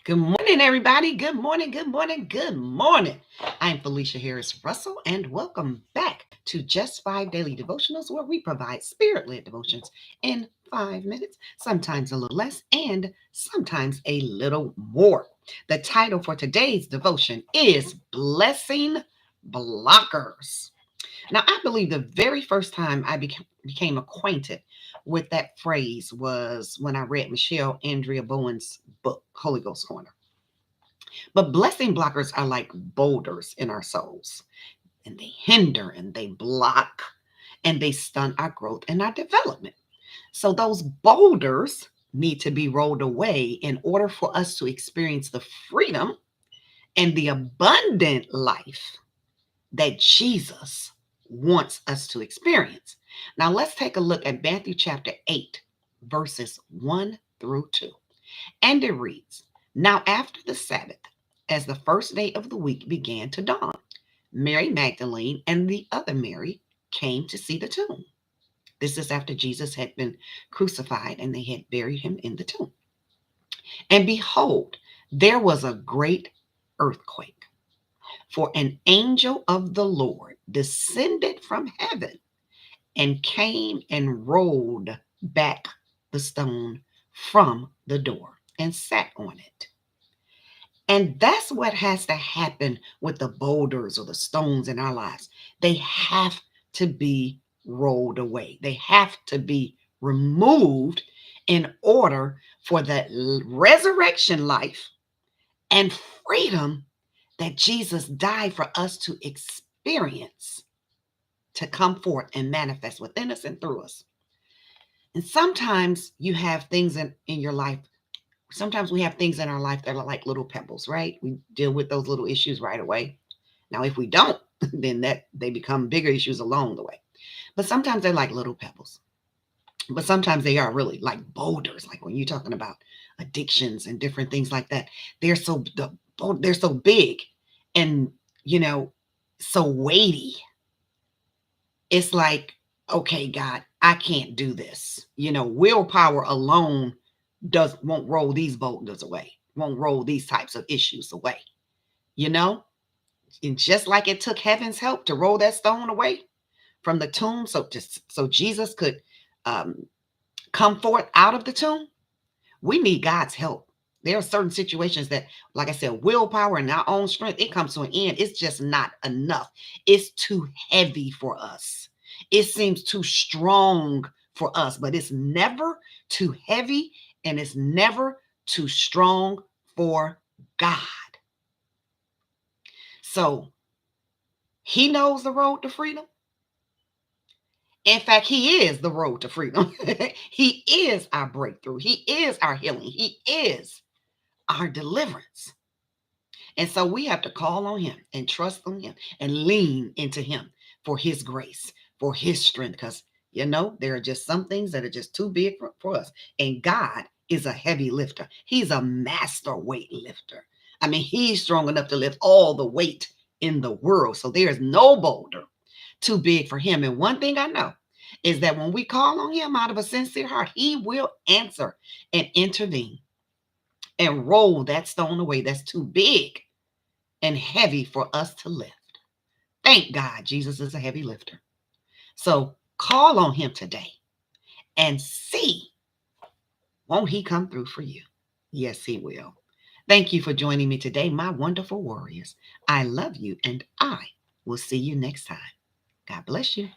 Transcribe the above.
Good morning, everybody. Good morning, good morning, good morning. I'm Felicia Harris Russell, and welcome back to Just 5 Daily Devotionals, where we provide spirit led devotions in 5 minutes, sometimes a little less, and sometimes a little more. The title for today's devotion is Blessing Blockers. Now, I believe the very first time I became acquainted with that phrase was when I read Michelle Andrea Bowen's book, Holy Ghost Corner. But blessing blockers are like boulders in our souls, and they hinder and they block and they stunt our growth and our development. So, those boulders need to be rolled away in order for us to experience the freedom and the abundant life that Jesus wants us to experience. Now, let's take a look at Matthew chapter 8, verses 1 through 2. And it reads, Now after the Sabbath, as the first day of the week began to dawn, Mary Magdalene and the other Mary came to see the tomb. This is after Jesus had been crucified and they had buried him in the tomb. And behold, there was a great earthquake, for an angel of the Lord descended from heaven and came and rolled back the stone from the door and sat on it. And that's what has to happen with the boulders or the stones in our lives. They have to be rolled away, they have to be removed in order for that resurrection life and freedom that Jesus died for us to experience to come forth and manifest within us and through us. And sometimes you have things in your life. Sometimes we have things in our life that are like little pebbles, right? We deal with those little issues right away. Now, if we don't, then they become bigger issues along the way. But sometimes they're like little pebbles. But sometimes they are really like boulders, like when you're talking about addictions and different things like that. They're so big and so weighty. It's like, okay, God, I can't do this. Willpower alone won't roll these boulders away, won't roll these types of issues away. You know, and just like it took heaven's help to roll that stone away from the tomb, so Jesus could come forth out of the tomb, we need God's help. There are certain situations that, like I said, willpower and our own strength, it comes to an end. It's just not enough. It's too heavy for us. It seems too strong for us, but it's never too heavy and it's never too strong for God. So he knows the road to freedom. In fact, he is the road to freedom. He is our breakthrough. He is our healing. He is our deliverance. And so we have to call on him and trust on him and lean into him for his grace, for his strength, because, there are just some things that are just too big for us. And God is a heavy lifter. He's a master weight lifter. I mean, he's strong enough to lift all the weight in the world. So there is no boulder too big for him. And one thing I know is that when we call on him out of a sincere heart, he will answer and intervene and roll that stone away that's too big and heavy for us to lift. Thank God Jesus is a heavy lifter. So call on him today and see, won't he come through for you? Yes, he will. Thank you for joining me today, my wonderful warriors. I love you, and I will see you next time. God bless you.